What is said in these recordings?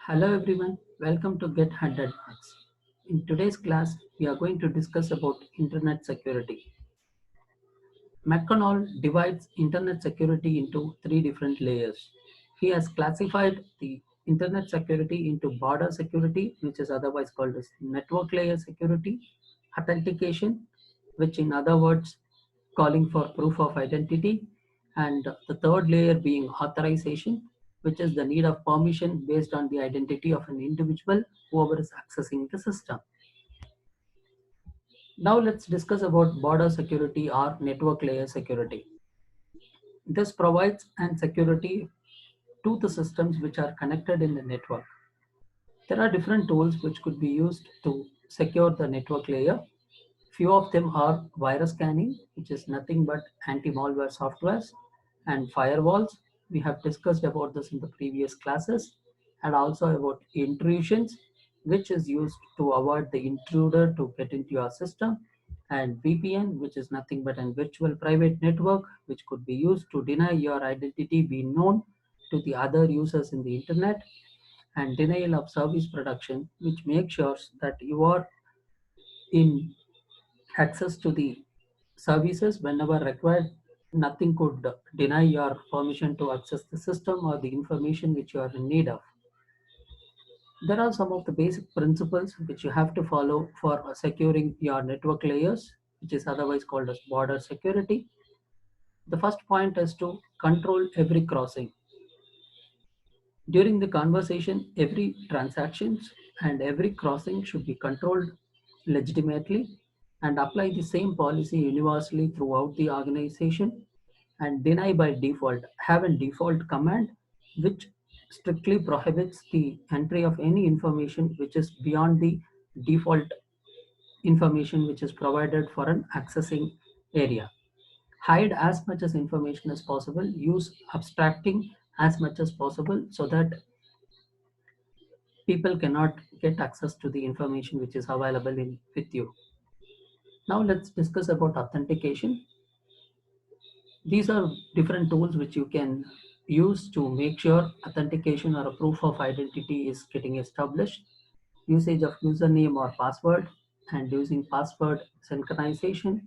Hello everyone, welcome to Get 100 Marks. In today's class, we are going to discuss about internet security. McConnell divides internet security into three different layers. He has classified the internet security into border security, which is otherwise called as network layer security, authentication, which in other words calling for proof of identity, and the third layer being authorization, which is the need of permission based on the identity of an individual whoever is accessing the system. Now let's discuss about border security or network layer security. This provides an security to the systems which are connected in the network. There are different tools which could be used to secure the network layer. Few of them are virus scanning, which is nothing but anti-malware softwares, and firewalls. We have discussed about this in the previous classes, and also about intrusions, which is used to avoid the intruder to get into your system, and VPN, which is nothing but a virtual private network, which could be used to deny your identity being known to the other users in the internet, and denial of service production, which makes sure that you are in access to the services whenever required. Nothing could deny your permission to access the system or the information which you are in need of. There are some of the basic principles which you have to follow for securing your network layers, which is otherwise called as border security. The first point is to control every crossing. During the conversation, every transactions and every crossing should be controlled legitimately and apply the same policy universally throughout the organization, and deny by default. Have a default command which strictly prohibits the entry of any information which is beyond the default information which is provided for an accessing area. Hide as much as information as possible. Use abstracting as much as possible so that people cannot get access to the information which is available with you. Now let's discuss about authentication. These are different tools which you can use to make sure authentication or a proof of identity is getting established. Usage of username or password, and using password synchronization,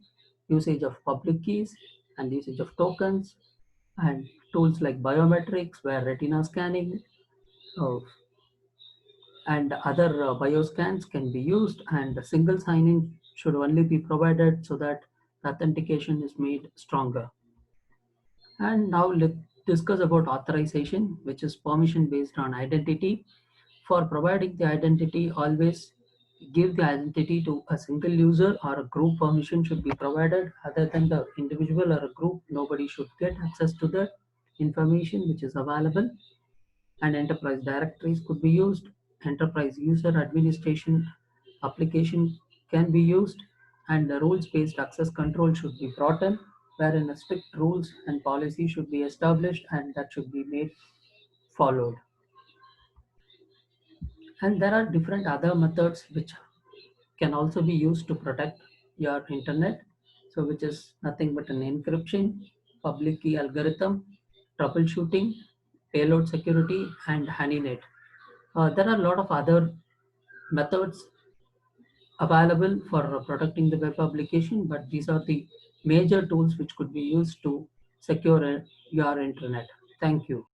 usage of public keys, and usage of tokens, and tools like biometrics where retina scanning uh, and other bioscans can be used, and single sign-in should only be provided so that authentication is made stronger. And now let's discuss about authorization, which is permission based on identity. For providing the identity, always give the identity to a single user or a group. Permission should be provided. Other than the individual or a group, nobody should get access to the information which is available. And enterprise directories could be used. Enterprise user administration application can be used, and the rules-based access control should be brought in, wherein a strict rules and policy should be established and that should be made followed. And there are different other methods which can also be used to protect your internet. So which is nothing but an encryption, public key algorithm, troubleshooting, payload security, and honeynet. There are a lot of other methods available for protecting the web application, but these are the major tools which could be used to secure your internet. Thank you.